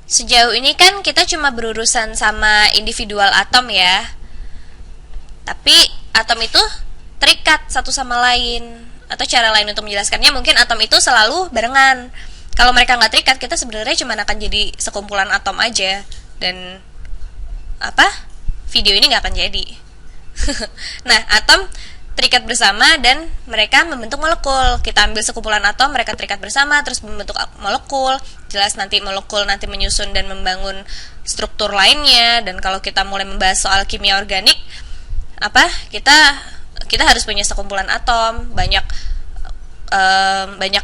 Sejauh ini kan kita cuma berurusan sama individual atom ya. Tapi atom itu terikat satu sama lain. Atau cara lain untuk menjelaskannya mungkin atom itu selalu barengan. Kalau mereka nggak terikat, kita sebenarnya cuma akan jadi sekumpulan atom aja. Dan video ini nggak akan jadi. Nah, atom terikat bersama dan mereka membentuk molekul. Kita ambil sekumpulan atom, mereka terikat bersama terus membentuk molekul. Jelas nanti molekul nanti menyusun dan membangun struktur lainnya. Dan kalau kita mulai membahas soal kimia organik, kita harus punya sekumpulan atom, banyak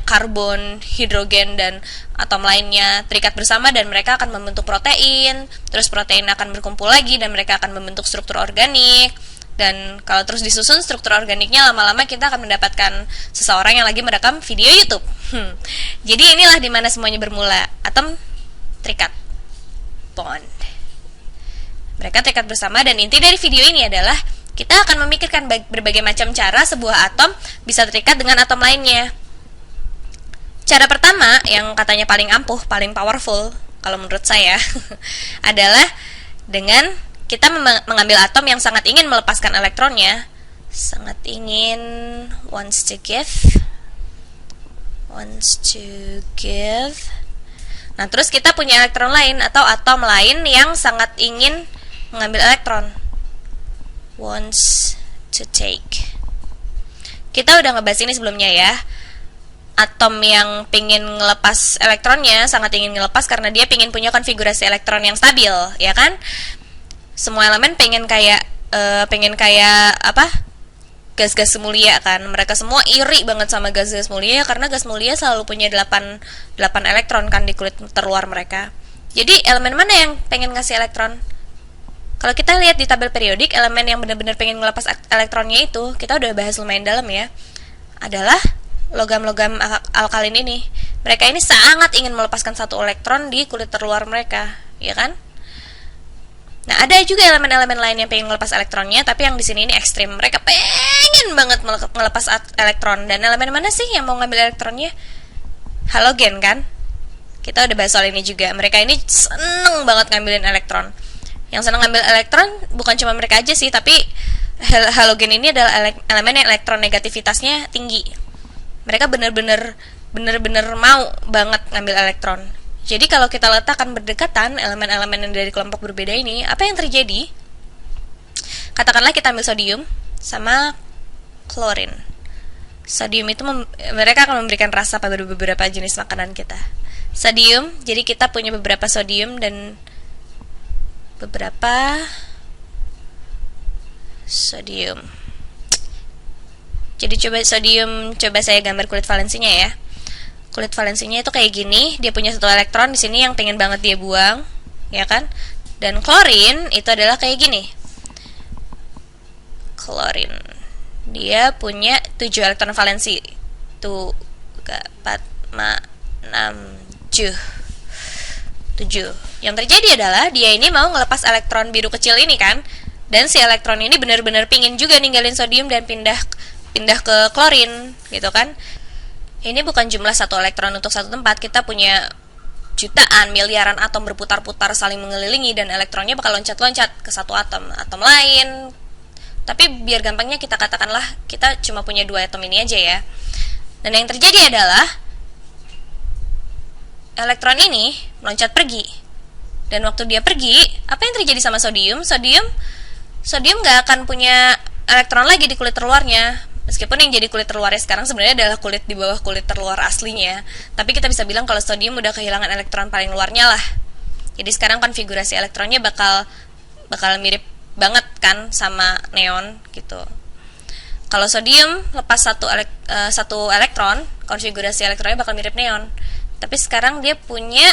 karbon, hidrogen dan atom lainnya terikat bersama dan mereka akan membentuk protein. Terus protein akan berkumpul lagi dan mereka akan membentuk struktur organik. Dan kalau terus disusun struktur organiknya, lama-lama kita akan mendapatkan seseorang yang lagi merekam video YouTube. Jadi inilah dimana semuanya bermula. Atom terikat, bond. Mereka terikat bersama dan inti dari video ini adalah kita akan memikirkan berbagai macam cara sebuah atom bisa terikat dengan atom lainnya. Cara pertama yang katanya paling ampuh, paling powerful kalau menurut saya adalah dengan kita mengambil atom yang sangat ingin melepaskan elektronnya, sangat ingin, wants to give. Nah, terus kita punya elektron lain atau atom lain yang sangat ingin mengambil elektron, wants to take. Kita udah ngebahas ini sebelumnya ya. Atom yang pengen ngelepas elektronnya sangat ingin ngelepas karena dia pengen punya konfigurasi elektron yang stabil, ya kan? Semua elemen pengen kayak gas-gas mulia kan. Mereka semua iri banget sama gas-gas mulia karena gas mulia selalu punya 8 elektron kan di kulit terluar mereka. Jadi elemen mana yang pengen ngasih elektron? Kalau kita lihat di tabel periodik, elemen yang benar-benar pengen ngelepas elektronnya itu, kita udah bahas lumayan dalam ya, adalah logam-logam alkalin ini. Mereka ini sangat ingin melepaskan satu elektron di kulit terluar mereka, ya kan? Nah, ada juga elemen-elemen lain yang pengen ngelepas elektronnya, tapi yang di sini ini ekstrim. Mereka pengen banget ngelepas elektron. Dan elemen mana sih yang mau ngambil elektronnya? Halogen kan? Kita udah bahas soal ini juga. Mereka ini seneng banget ngambilin elektron. Yang seneng ngambil elektron bukan cuma mereka aja sih, tapi halogen ini adalah elemen yang elektron negativitasnya tinggi. Mereka bener-bener mau banget ngambil elektron. Jadi kalau kita letakkan berdekatan elemen-elemen yang dari kelompok berbeda ini, apa yang terjadi? Katakanlah kita ambil sodium sama klorin. Sodium itu mereka akan memberikan rasa pada beberapa jenis makanan kita. Sodium, jadi kita punya beberapa sodium dan beberapa sodium. Jadi coba saya gambar kulit valensinya ya. Kulit valensinya itu kayak gini, dia punya satu elektron di sini yang pengen banget dia buang, ya kan? Dan klorin itu adalah kayak gini. Klorin, dia punya 7 elektron valensi. 2, 3, 4, 5, 6, 7. Yang terjadi adalah dia ini mau ngelepas elektron biru kecil ini kan, dan si elektron ini benar-benar pingin juga ninggalin sodium dan pindah ke klorin, gitu kan? Ini bukan jumlah satu elektron untuk satu tempat, kita punya jutaan, miliaran atom berputar-putar saling mengelilingi dan elektronnya bakal loncat-loncat ke satu atom lain. Tapi biar gampangnya kita katakanlah kita cuma punya 2 atom ini aja ya. Dan yang terjadi adalah elektron ini meloncat pergi. Dan waktu dia pergi, apa yang terjadi sama sodium? Sodium nggak akan punya elektron lagi di kulit terluarnya. Meskipun yang jadi kulit terluarnya sekarang sebenarnya adalah kulit di bawah kulit terluar aslinya, tapi kita bisa bilang kalau sodium udah kehilangan elektron paling luarnya lah. Jadi sekarang konfigurasi elektronnya bakal mirip banget kan sama neon gitu. Kalau sodium lepas satu elektron, konfigurasi elektronnya bakal mirip neon. Tapi sekarang dia punya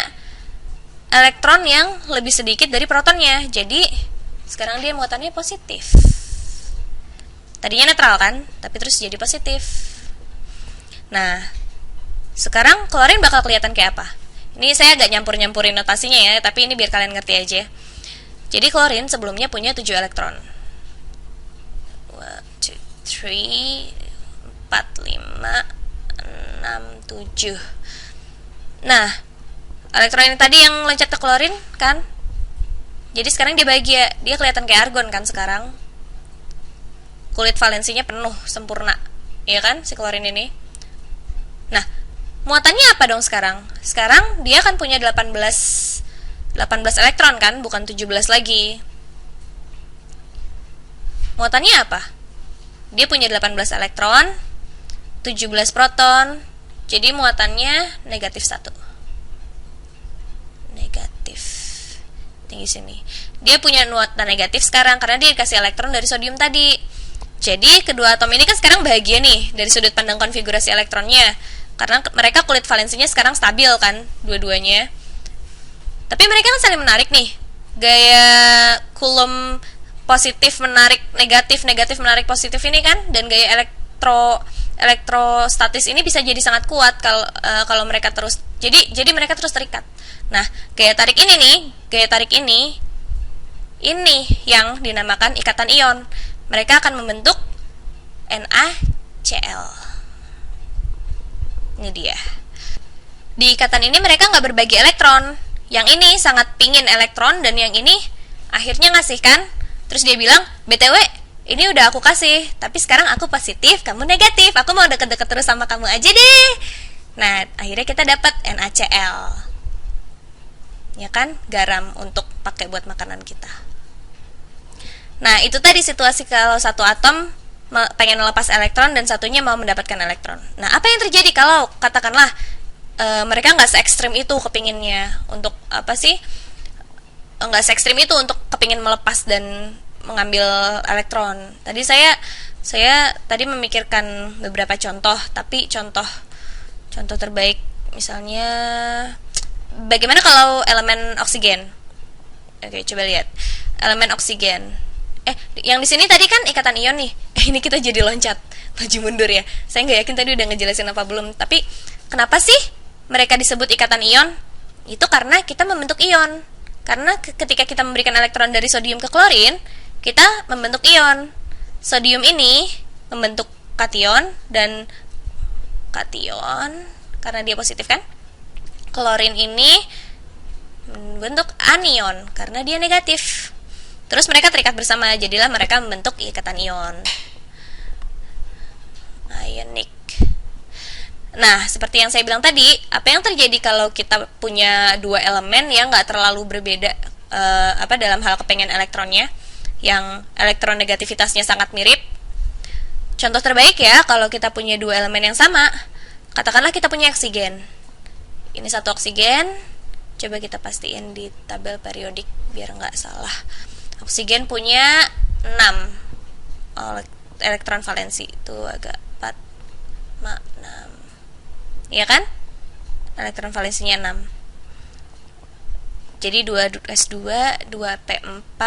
elektron yang lebih sedikit dari protonnya. Jadi sekarang dia muatannya positif. Tadinya netral kan, tapi terus jadi positif. Nah, sekarang klorin bakal kelihatan kayak apa? Ini saya agak nyampurin notasinya ya, tapi ini biar kalian ngerti aja. Jadi klorin sebelumnya punya 7 elektron. 1, 2, 3, 4, 5, 6, 7. Nah, Elektron yang tadi yang loncat ke klorin kan, jadi sekarang dia bahagia, dia kelihatan kayak argon kan sekarang. Kulit valensinya penuh, sempurna. Iya kan, si klorin ini. Nah, muatannya apa dong sekarang? Sekarang dia akan punya 18 elektron kan, bukan 17 lagi. Muatannya apa? Dia punya 18 elektron, 17 proton. Jadi muatannya negatif 1. Negatif. Tinggi sini. Dia punya muatan negatif sekarang karena dia dikasih elektron dari sodium tadi. Jadi kedua atom ini kan sekarang bahagia nih dari sudut pandang konfigurasi elektronnya, karena mereka kulit valensinya sekarang stabil kan dua-duanya. Tapi mereka kan saling menarik nih. Gaya Coulomb positif menarik negatif, negatif menarik positif ini kan, dan gaya elektrostatis ini bisa jadi sangat kuat kalau mereka terus jadi mereka terus terikat. Nah, gaya tarik ini yang dinamakan ikatan ion. Mereka akan membentuk NaCl. Ini dia. Di ikatan ini mereka nggak berbagi elektron. Yang ini sangat pingin elektron dan yang ini akhirnya ngasih kan. Terus dia bilang, BTW, ini udah aku kasih, tapi sekarang aku positif, kamu negatif. Aku mau deket-deket terus sama kamu aja deh. Nah, akhirnya kita dapat NaCl. Ya kan, garam untuk pakai buat makanan kita. Nah, itu tadi situasi kalau satu atom pengen melepas elektron dan satunya mau mendapatkan elektron. Nah, apa yang terjadi kalau katakanlah mereka nggak se-ekstrim itu kepinginnya untuk apa sih? Nggak se-ekstrim itu untuk kepingin melepas dan mengambil elektron. Tadi saya tadi memikirkan beberapa contoh, tapi contoh terbaik misalnya bagaimana kalau elemen oksigen? Oke, coba lihat. Elemen oksigen. Yang di sini tadi kan ikatan ion nih. Ini kita jadi loncat, maju mundur ya. Saya nggak yakin tadi udah ngejelasin apa belum. Tapi kenapa sih mereka disebut ikatan ion? Itu karena kita membentuk ion. Karena ketika kita memberikan elektron dari sodium ke klorin, kita membentuk ion. Sodium ini membentuk kation dan kation karena dia positif kan. Klorin ini membentuk anion karena dia negatif. Terus mereka terikat bersama, jadilah mereka membentuk ikatan ion. Ionic. Nah, seperti yang saya bilang tadi, apa yang terjadi kalau kita punya dua elemen yang nggak terlalu berbeda dalam hal kepengen elektronnya, yang elektron negativitasnya sangat mirip. Contoh terbaik ya, kalau kita punya dua elemen yang sama, katakanlah kita punya oksigen. Ini satu oksigen, coba kita pastiin di tabel periodik biar nggak salah. Oksigen punya 6 elektron valensi, itu agak 4, 6. Iya kan? Elektron valensinya 6. Jadi 2S2, 2P4.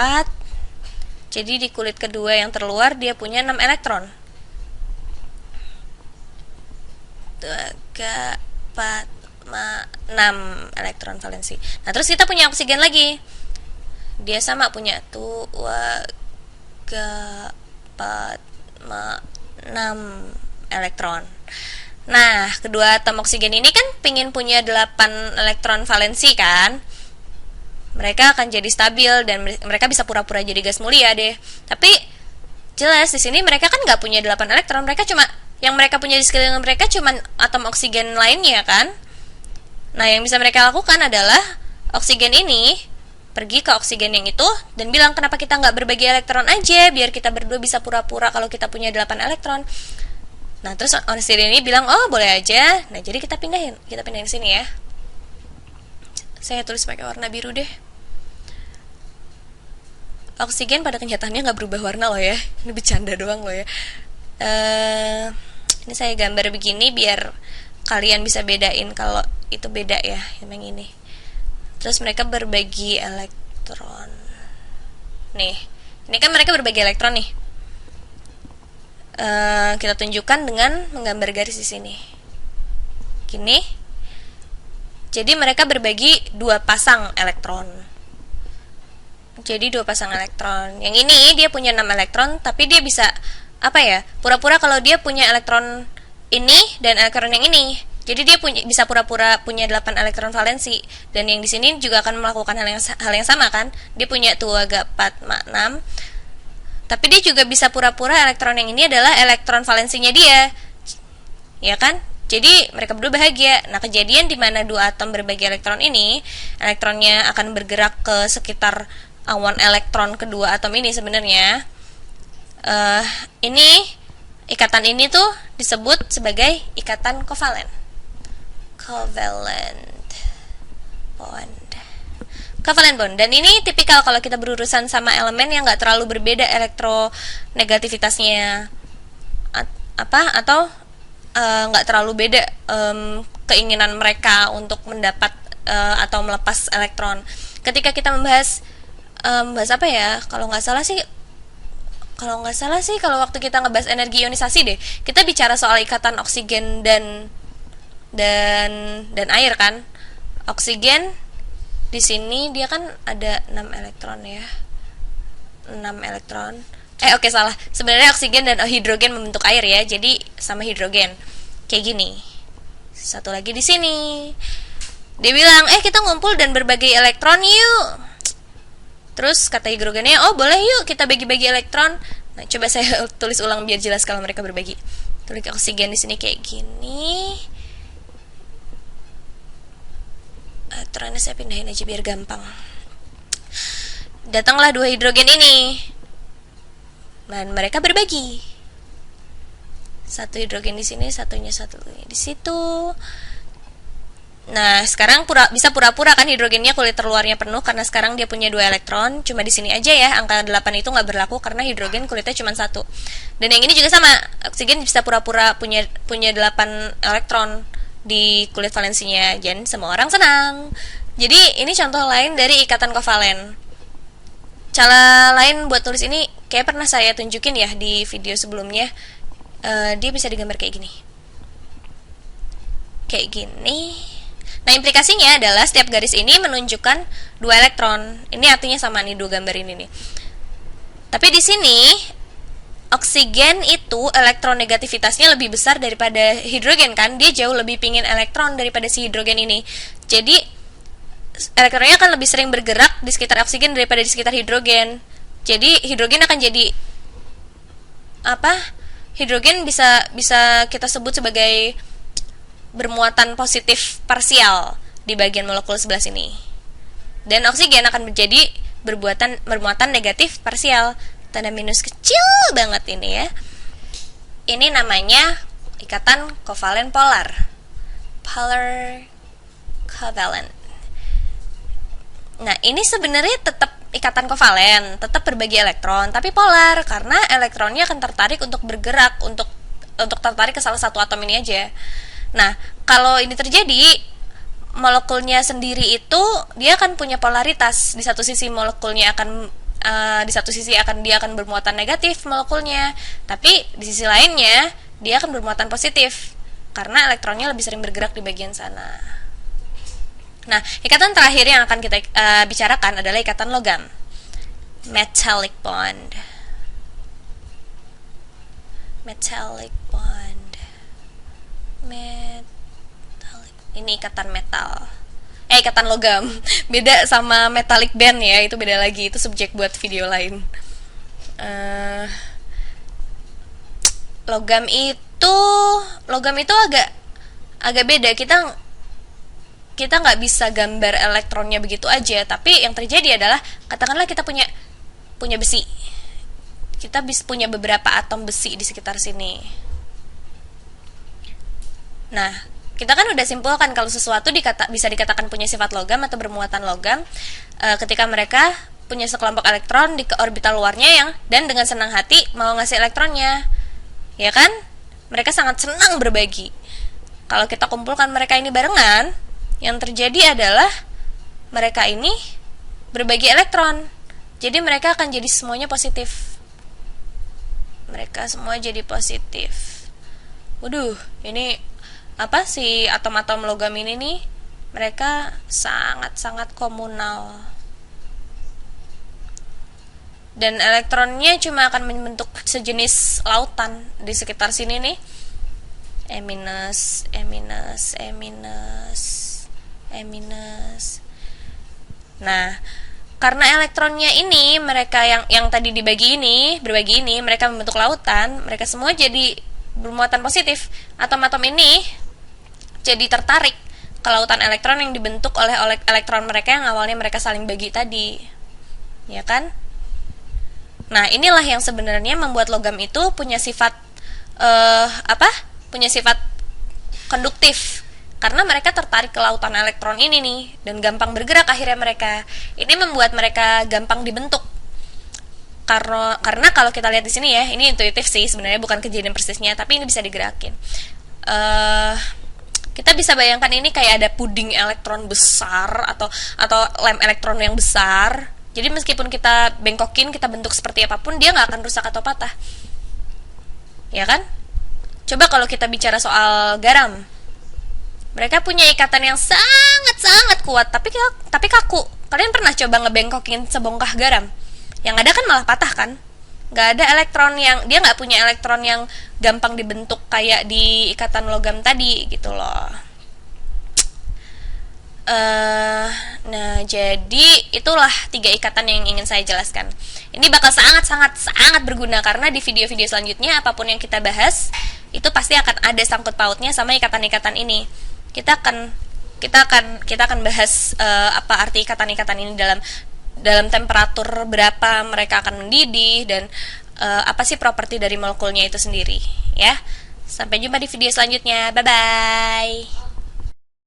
Jadi di kulit kedua yang terluar dia punya 6 elektron. 2, 3, 4, 6 elektron valensi. Nah, terus kita punya oksigen lagi. Dia sama punya 2, 3, 4, 6 elektron. Nah, kedua atom oksigen ini kan pingin punya 8 elektron valensi kan. Mereka akan jadi stabil dan mereka bisa pura-pura jadi gas mulia deh. Tapi jelas di sini mereka kan nggak punya 8 elektron. Mereka cuma yang mereka punya di sekeliling mereka cuma atom oksigen lainnya kan. Nah, yang bisa mereka lakukan adalah oksigen ini pergi ke oksigen yang itu dan bilang, kenapa kita nggak berbagi elektron aja biar kita berdua bisa pura-pura kalau kita punya 8 elektron. Nah, terus oksigen ini bilang, oh boleh aja. Nah, jadi kita pindahin sini ya. Saya tulis pakai warna biru deh. Oksigen pada kenyataannya nggak berubah warna loh ya. Ini bercanda doang loh ya. Ini saya gambar begini biar kalian bisa bedain kalau itu beda ya, yang ini. Terus mereka berbagi elektron. Nih, ini kan mereka berbagi elektron nih. Kita tunjukkan dengan menggambar garis di sini. Gini. Jadi mereka berbagi 2 pasang elektron. Jadi 2 pasang elektron. Yang ini dia punya 6 elektron, tapi dia bisa pura-pura kalau dia punya elektron ini dan elektron yang ini. Jadi dia bisa pura-pura punya 8 elektron valensi, dan yang di sini juga akan melakukan hal yang sama kan. Dia punya tuh agak 4, 6. Tapi dia juga bisa pura-pura elektron yang ini adalah elektron valensinya dia. Ya kan? Jadi mereka berdua bahagia. Nah, kejadian di mana dua atom berbagi elektron ini, elektronnya akan bergerak ke sekitar awan elektron kedua atom ini sebenarnya. Ikatan ini tuh disebut sebagai ikatan kovalen. Covalent bond. Dan ini tipikal kalau kita berurusan sama elemen yang nggak terlalu berbeda elektronegativitasnya atau nggak terlalu beda keinginan mereka untuk mendapat atau melepas elektron. Ketika kita membahas apa ya, kalau nggak salah sih kalau waktu kita ngebahas energi ionisasi deh, kita bicara soal ikatan oksigen dan air kan. Oksigen di sini dia kan ada 6 elektron ya. 6 elektron. Salah. Sebenarnya oksigen dan hidrogen membentuk air ya. Jadi sama hidrogen. Kayak gini. Satu lagi di sini. Dia bilang, kita ngumpul dan berbagi elektron yuk. Terus kata hidrogennya, boleh yuk kita bagi-bagi elektron. Nah, coba saya tulis ulang biar jelas kalau mereka berbagi. Tulis oksigen di sini kayak gini. Elektronnya saya pindahin aja biar gampang. Datanglah 2 hidrogen ini. Dan mereka berbagi. Satu hidrogen di sini, satu di situ. Nah, sekarang bisa pura-pura kan hidrogennya kulit terluarnya penuh karena sekarang dia punya 2 elektron. Cuma di sini aja ya, angka 8 itu nggak berlaku karena hidrogen kulitnya cuma 1. Dan yang ini juga sama, oksigen bisa pura-pura punya 8 elektron di kulit valensinya, dan semua orang senang. Jadi ini contoh lain dari ikatan kovalen. Cara lain buat tulis ini kayak pernah saya tunjukin ya di video sebelumnya. Dia bisa digambar kayak gini. Nah, implikasinya adalah setiap garis ini menunjukkan 2 elektron. Ini artinya sama nih 2 gambar ini nih. Tapi di sini oksigen itu elektronegativitasnya lebih besar daripada hidrogen kan. Dia jauh lebih pingin elektron daripada si hidrogen ini. Jadi elektronnya akan lebih sering bergerak di sekitar oksigen daripada di sekitar hidrogen. Jadi hidrogen akan jadi hidrogen bisa kita sebut sebagai bermuatan positif parsial di bagian molekul sebelah sini. Dan oksigen akan menjadi bermuatan negatif parsial. Tanda minus kecil banget ini ya. Ini namanya ikatan kovalen polar. Polar covalent. Nah, ini sebenarnya tetap ikatan kovalen, tetap berbagi elektron, tapi polar karena elektronnya akan tertarik untuk bergerak, untuk tertarik ke salah satu atom ini aja. Nah, kalau ini terjadi, molekulnya sendiri itu dia akan punya polaritas. Di satu sisi molekulnya akan dia akan bermuatan negatif molekulnya, tapi di sisi lainnya dia akan bermuatan positif karena elektronnya lebih sering bergerak di bagian sana. Nah, ikatan terakhir yang akan kita bicarakan adalah ikatan logam, metallic bond. Ini ikatan metal. Ikatan logam. Beda sama metallic band ya, itu beda lagi, itu subjek buat video lain. Logam itu agak beda. Kita nggak bisa gambar elektronnya begitu aja, tapi yang terjadi adalah katakanlah kita punya besi. Kita punya beberapa atom besi di sekitar sini. Nah, kita kan udah simpulkan kalau sesuatu bisa dikatakan punya sifat logam atau bermuatan logam ketika mereka punya sekelompok elektron di orbital luarnya dan dengan senang hati mau ngasih elektronnya. Ya kan? Mereka sangat senang berbagi. Kalau kita kumpulkan mereka ini barengan, yang terjadi adalah mereka ini berbagi elektron. Jadi mereka akan jadi semuanya positif. Mereka semua jadi positif. Waduh, ini si atom-atom logam ini nih, mereka sangat-sangat komunal. Dan elektronnya cuma akan membentuk sejenis lautan di sekitar sini nih. E minus, E minus, E minus, E minus. Nah, karena elektronnya ini mereka yang tadi berbagi ini mereka membentuk lautan, mereka semua jadi bermuatan positif. Atom-atom ini jadi tertarik ke lautan elektron yang dibentuk oleh elektron mereka yang awalnya mereka saling bagi tadi. Ya kan? Nah, inilah yang sebenarnya membuat logam itu punya sifat punya sifat konduktif. Karena mereka tertarik ke lautan elektron ini nih, dan gampang bergerak akhirnya mereka. Ini membuat mereka gampang dibentuk. Karena kalau kita lihat di sini ya, ini intuitif sih sebenarnya, bukan kejadian persisnya, tapi ini bisa digerakin. Kita bisa bayangkan ini kayak ada puding elektron besar atau lem elektron yang besar. Jadi meskipun kita bengkokin, kita bentuk seperti apapun, dia nggak akan rusak atau patah. Ya kan? Coba kalau kita bicara soal garam. Mereka punya ikatan yang sangat-sangat kuat, tapi kaku. Kalian pernah coba ngebengkokin sebongkah garam? Yang ada kan malah patah kan? Gak ada elektron dia nggak punya elektron yang gampang dibentuk kayak di ikatan logam tadi gitu loh. Nah, jadi itulah 3 ikatan yang ingin saya jelaskan. Ini bakal sangat berguna karena di video-video selanjutnya apapun yang kita bahas itu pasti akan ada sangkut pautnya sama ikatan-ikatan ini. Kita akan bahas apa arti ikatan-ikatan ini dalam temperatur berapa mereka akan mendidih dan apa sih properti dari molekulnya itu sendiri ya. Sampai jumpa di video selanjutnya. Bye bye.